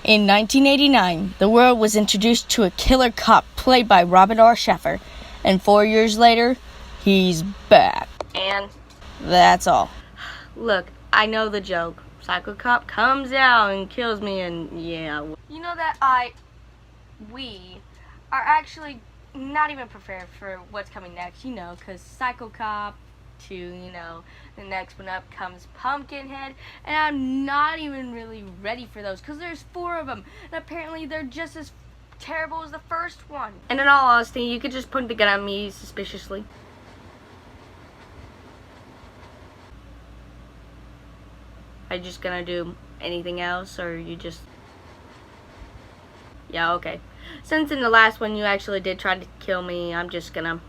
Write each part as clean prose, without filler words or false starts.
In 1989, the world was introduced to a killer cop played by Robert R. Sheffer, and 4 years later, he's back. And that's all. Look, I know the joke. Psycho cop comes out and kills me, and yeah. You know that we are actually not even prepared for what's coming next, you know, because Psycho Cop 2, you know, the next one up comes Pumpkinhead, and I'm not even really ready for those, because there's 4 of them, and apparently they're just as terrible as the first one. And in all honesty, you could just point the gun at me suspiciously. Are you just gonna do anything else, or you just... Yeah, okay. Since in the last one you actually did try to kill me, I'm just gonna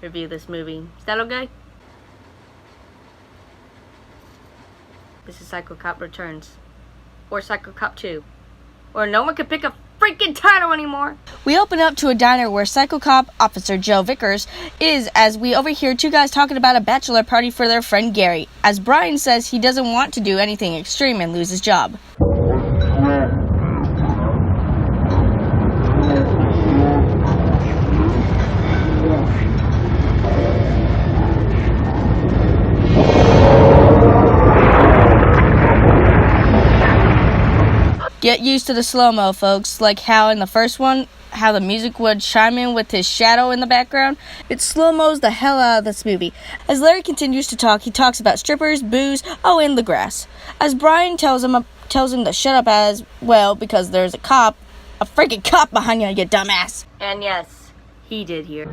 review this movie. Is that okay? This is Psycho Cop Returns. Or Psycho Cop 2. Or no one can pick a freaking title anymore. We open up to a diner where Psycho Cop Officer Joe Vickers is, as we overhear 2 guys talking about a bachelor party for their friend Gary, as Brian says he doesn't want to do anything extreme and lose his job. Get used to the slow-mo, folks, like how in the first one, how the music would chime in with his shadow in the background. It slow-mos the hell out of this movie. As Larry continues to talk, he talks about strippers, booze, and the grass. As Brian tells him to shut up as well because there's a freaking cop behind you dumbass. And yes, he did hear.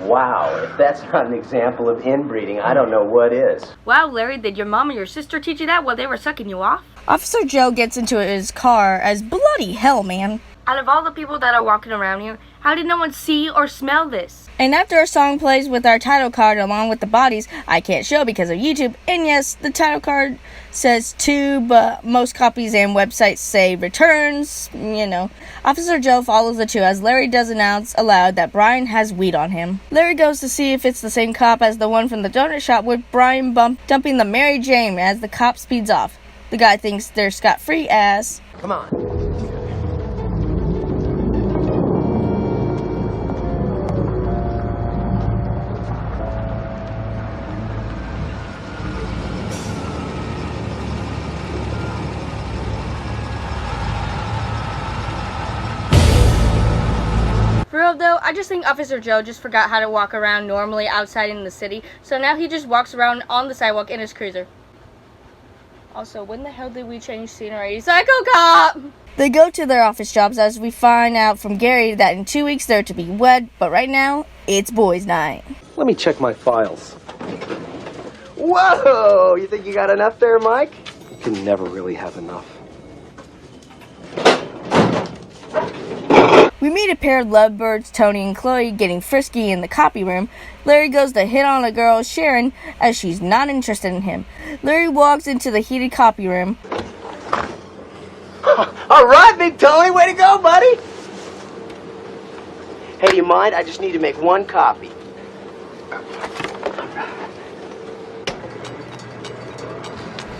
Wow, if that's not an example of inbreeding, I don't know what is. Wow, Larry, did your mom and your sister teach you that while they were sucking you off? Officer Joe gets into his car as bloody hell, man. Out of all the people that are walking around here, how did no one see or smell this? And after a song plays with our title card along with the bodies, I can't show because of YouTube. And yes, the title card says 2, but most copies and websites say returns, you know. Officer Joe follows the 2 as Larry does announce aloud that Brian has weed on him. Larry goes to see if it's the same cop as the one from the donut shop, with Brian dumping the Mary Jane as the cop speeds off. The guy thinks they're scot-free as... Come on. For real though, I just think Officer Joe just forgot how to walk around normally outside in the city, so now he just walks around on the sidewalk in his cruiser. Also, when the hell did we change scenery? Psycho Cop! They go to their office jobs as we find out from Gary that in 2 weeks they're to be wed, but right now, it's boys' night. Let me check my files. Whoa! You think you got enough there, Mike? You can never really have enough. We meet a pair of lovebirds, Tony and Chloe, getting frisky in the copy room. Larry goes to hit on a girl, Sharon, as she's not interested in him. Larry walks into the heated copy room. All right, Big Tony, way to go, buddy. Hey, do you mind? I just need to make 1 copy.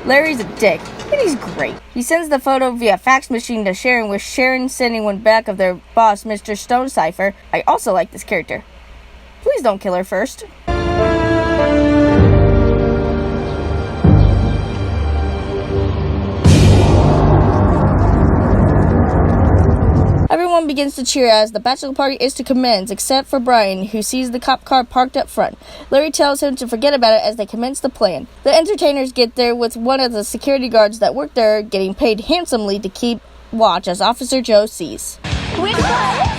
Larry's a dick, and he's great. He sends the photo via fax machine to Sharon, with Sharon sending one back of their boss, Mr. Stonecipher. I also like this character. Please don't kill her first. Everyone begins to cheer as the bachelor party is to commence, except for Brian, who sees the cop car parked up front. Larry tells him to forget about it as they commence the plan. The entertainers get there with one of the security guards that work there getting paid handsomely to keep watch as Officer Joe sees. Which one?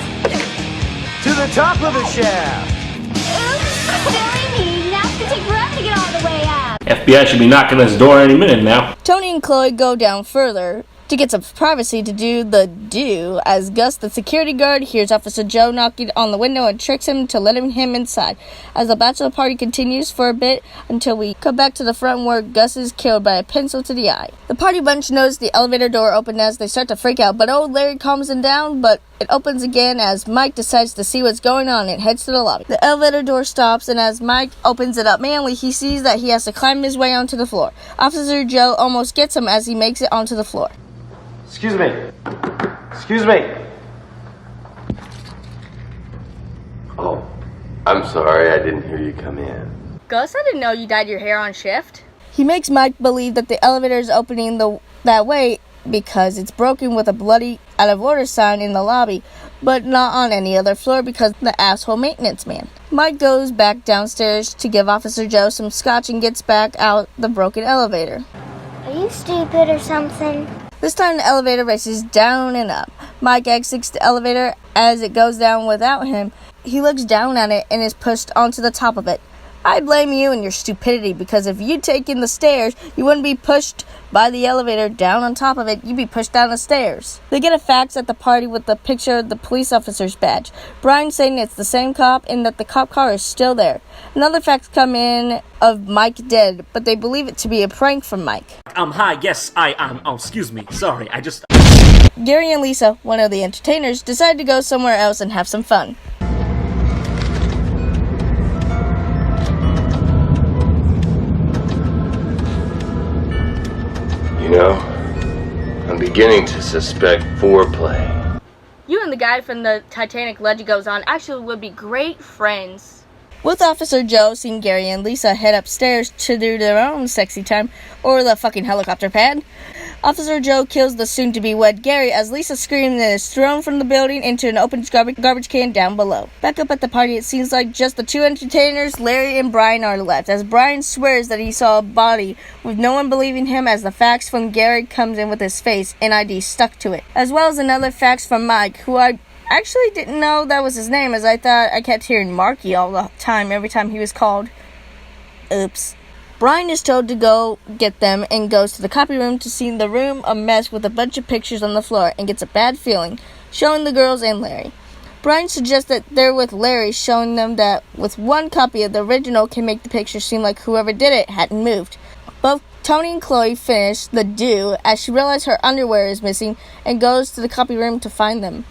To the top of the shaft! Oops, silly me. Now it's gonna take forever to get all the way up. FBI should be knocking on this door any minute now. Tony and Chloe go down further to get some privacy to do the as Gus, the security guard, hears Officer Joe knocking on the window and tricks him to letting him inside. As the bachelor party continues for a bit until we come back to the front where Gus is killed by a pencil to the eye. The party bunch notice the elevator door open as they start to freak out, but old Larry calms them down, but it opens again as Mike decides to see what's going on and heads to the lobby. The elevator door stops, and as Mike opens it up manually, he sees that he has to climb his way onto the floor. Officer Joe almost gets him as he makes it onto the floor. Excuse me. Excuse me. Oh, I'm sorry, I didn't hear you come in. Gus, I didn't know you dyed your hair on shift. He makes Mike believe that the elevator is opening that way because it's broken with a bloody out of order sign in the lobby, but not on any other floor because the asshole maintenance man. Mike goes back downstairs to give Officer Joe some scotch and gets back out the broken elevator. Are you stupid or something? This time the elevator races down and up. Mike exits the elevator as it goes down without him. He looks down at it and is pushed onto the top of it. I blame you and your stupidity, because if you'd taken the stairs, you wouldn't be pushed by the elevator down on top of it. You'd be pushed down the stairs. They get a fax at the party with the picture of the police officer's badge. Brian saying it's the same cop and that the cop car is still there. Another fax come in of Mike dead, but they believe it to be a prank from Mike. Hi, yes, I am. Oh, excuse me. Sorry, I just... Gary and Lisa, one of the entertainers, decide to go somewhere else and have some fun. You know, I'm beginning to suspect foreplay. You and the guy from the Titanic Legend Goes On actually would be great friends. With Officer Joe seeing Gary and Lisa head upstairs to do their own sexy time, or the fucking helicopter pad, Officer Joe kills the soon-to-be wed Gary as Lisa screams and is thrown from the building into an open garbage can down below. Back up at the party, it seems like just the two entertainers, Larry and Brian, are left, as Brian swears that he saw a body, with no one believing him as the fax from Gary comes in with his face and ID stuck to it, as well as another fax from Mike, who I actually didn't know that was his name, as I thought I kept hearing Marky all the time every time he was called. Oops. Brian is told to go get them and goes to the copy room to see the room a mess with a bunch of pictures on the floor and gets a bad feeling, showing the girls and Larry. Brian suggests that they're with Larry, showing them that with one copy of the original can make the picture seem like whoever did it hadn't moved. Both Tony and Chloe finish the do as she realizes her underwear is missing and goes to the copy room to find them.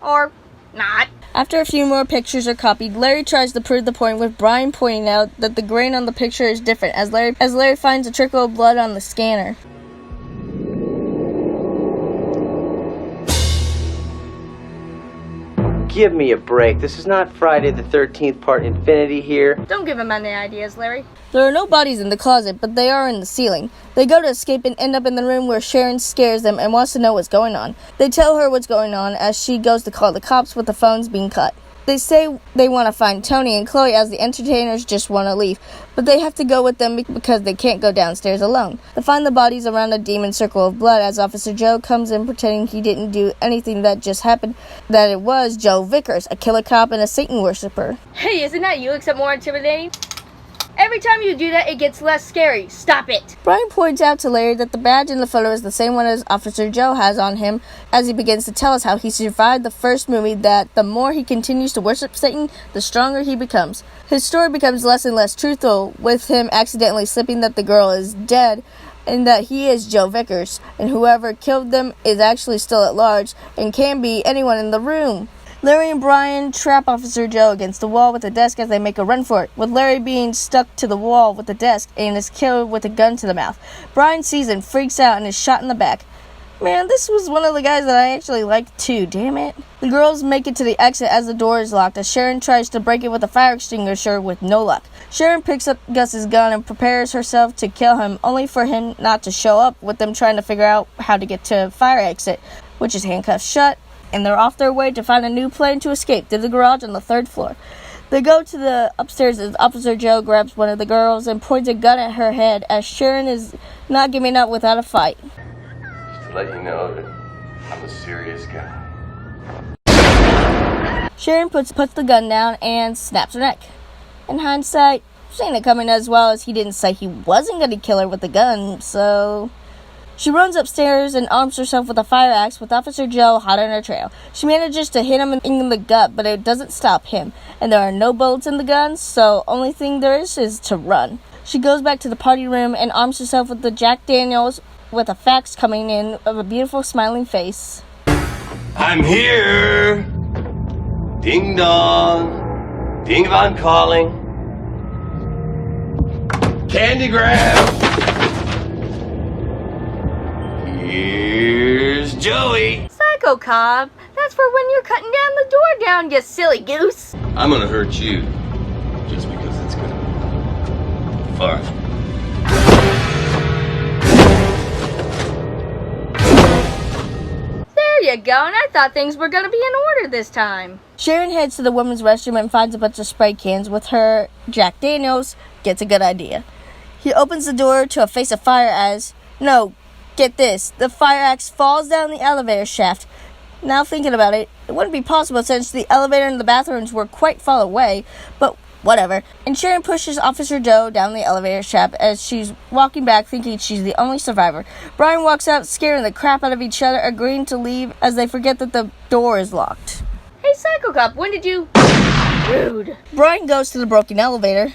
Or not. After a few more pictures are copied, Larry tries to prove the point with Brian pointing out that the grain on the picture is different as Larry finds a trickle of blood on the scanner. Give me a break. This is not Friday the 13th part Infinity here. Don't give him any ideas, Larry. There are no bodies in the closet, but they are in the ceiling. They go to escape and end up in the room where Sharon scares them and wants to know what's going on. They tell her what's going on as she goes to call the cops with the phones being cut. They say they want to find Tony and Chloe as the entertainers just want to leave, but they have to go with them because they can't go downstairs alone. They find the bodies around a demon circle of blood as Officer Joe comes in pretending he didn't do anything that just happened, that it was Joe Vickers, a killer cop and a Satan worshiper. Hey, isn't that you except more intimidating? Every time you do that, it gets less scary. Stop it. Brian points out to Larry that the badge in the photo is the same one as Officer Joe has on him as he begins to tell us how he survived the first movie, that the more he continues to worship Satan, the stronger he becomes. His story becomes less and less truthful, with him accidentally slipping that the girl is dead and that he is Joe Vickers, and whoever killed them is actually still at large and can be anyone in the room. Larry and Brian trap Officer Joe against the wall with a desk as they make a run for it, with Larry being stuck to the wall with the desk and is killed with a gun to the mouth. Brian sees and freaks out and is shot in the back. Man, this was one of the guys that I actually liked too, damn it. The girls make it to the exit as the door is locked as Sharon tries to break it with a fire extinguisher with no luck. Sharon picks up Gus's gun and prepares herself to kill him, only for him not to show up, with them trying to figure out how to get to fire exit, which is handcuffed shut, and they're off their way to find a new plan to escape through the garage on the 3rd floor. They go to the upstairs as Officer Joe grabs one of the girls and points a gun at her head as Sharon is not giving up without a fight. Just to let you know that I'm a serious guy. Sharon puts the gun down and snaps her neck. In hindsight, seen it coming, as well as he didn't say he wasn't going to kill her with the gun, so... She runs upstairs and arms herself with a fire axe with Officer Joe hot on her trail. She manages to hit him in the gut, but it doesn't stop him. And there are no bullets in the gun, so only thing there is to run. She goes back to the party room and arms herself with the Jack Daniels with a fax coming in of a beautiful smiling face. I'm here! Ding dong! Ding dong calling! Candy grab! Here's Joey! Psycho Cop, that's for when you're cutting down the door down, you silly goose. I'm gonna hurt you. Just because it's gonna be fun. There you go, and I thought things were gonna be in order this time. Sharon heads to the women's restroom and finds a bunch of spray cans with her Jack Daniels. Gets a good idea. He opens the door to a face of fire as... No, get this. The fire axe falls down the elevator shaft. Now thinking about it, it wouldn't be possible since the elevator and the bathrooms were quite far away, but whatever. And Sharon pushes Officer Joe down the elevator shaft as she's walking back thinking she's the only survivor. Brian walks out scaring the crap out of each other, agreeing to leave as they forget that the door is locked. Hey, Psycho Cop, when did you... Rude. Brian goes to the broken elevator.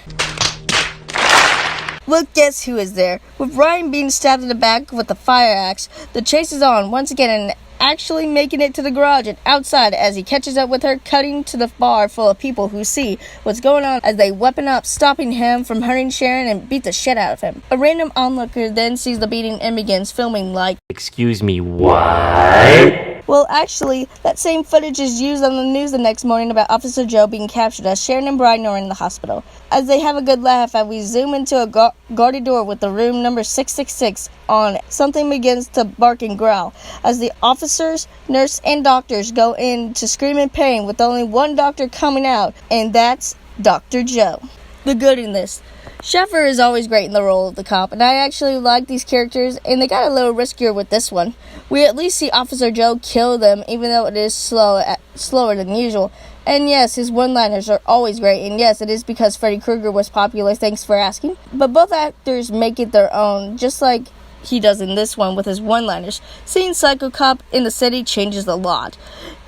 Look, guess who is there? With Brian being stabbed in the back with a fire axe, the chase is on once again and actually making it to the garage and outside as he catches up with her, cutting to the bar full of people who see what's going on as they weapon up, stopping him from hurting Sharon and beat the shit out of him. A random onlooker then sees the beating and begins filming like, Excuse me, what? well, actually, that same footage is used on the news the next morning about Officer Joe being captured as Sharon and Brian are in the hospital. As they have a good laugh, as we zoom into a guarded door with the room number 666 on, something begins to bark and growl as the officers, nurse, and doctors go in to scream in pain with only one doctor coming out, and that's Dr. Joe. The good in this. Sheffer is always great in the role of the cop, and I actually like these characters, and they got a little riskier with this one. We at least see Officer Joe kill them, even though it is slower than usual. And yes, his one-liners are always great, and yes, it is because Freddy Krueger was popular, thanks for asking. But both actors make it their own, just like he does in this one with his one-liners. Seeing Psycho Cop in the city changes a lot.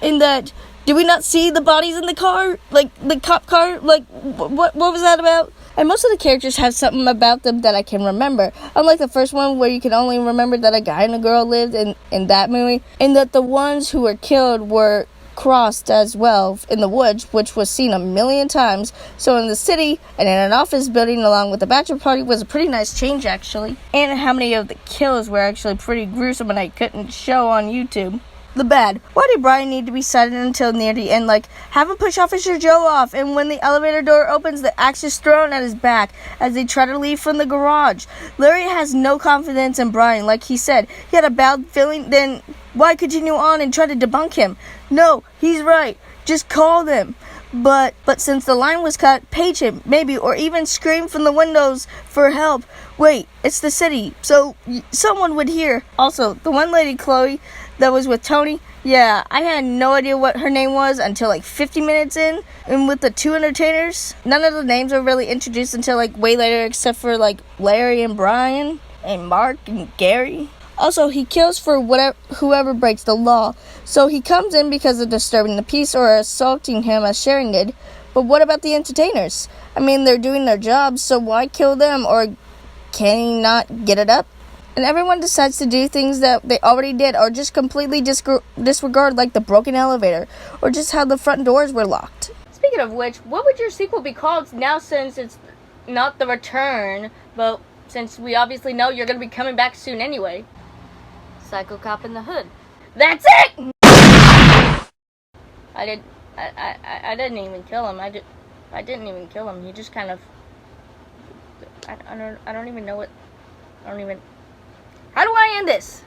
In that, did we not see the bodies in the car? Like, the cop car? Like, what was that about? And most of the characters have something about them that I can remember. Unlike the first one where you can only remember that a guy and a girl lived in that movie. And that the ones who were killed were crossed as well in the woods, which was seen a million times. So in the city and in an office building along with the bachelor party was a pretty nice change actually. And how many of the kills were actually pretty gruesome and I couldn't show on YouTube. The bad. Why did Brian need to be silent until near the end? Like, have him push Officer Joe off, and when the elevator door opens, the axe is thrown at his back as they try to leave from the garage. Larry has no confidence in Brian. Like he said, he had a bad feeling, then why continue on and try to debunk him? No, he's right. Just call them. But since the line was cut, page him, maybe, or even scream from the windows for help. Wait, it's the city, so someone would hear. Also, the one lady, Chloe, that was with Tony, yeah, I had no idea what her name was until like 50 minutes in. And with the two entertainers, none of the names were really introduced until like way later, except for like Larry and Brian and Mark and Gary. Also, he kills for whoever breaks the law. So he comes in because of disturbing the peace or assaulting him as Sharon did. But what about the entertainers? I mean, they're doing their jobs, so why kill them? Or can he not get it up? And everyone decides to do things that they already did or just completely disregard, like the broken elevator or just how the front doors were locked. Speaking of which, what would your sequel be called now since it's not The Return, but since we obviously know you're going to be coming back soon anyway? Psycho Cop in the Hood. That's it! I didn't even kill him. I didn't even kill him. He just kind of... I don't even know what... How do I end this?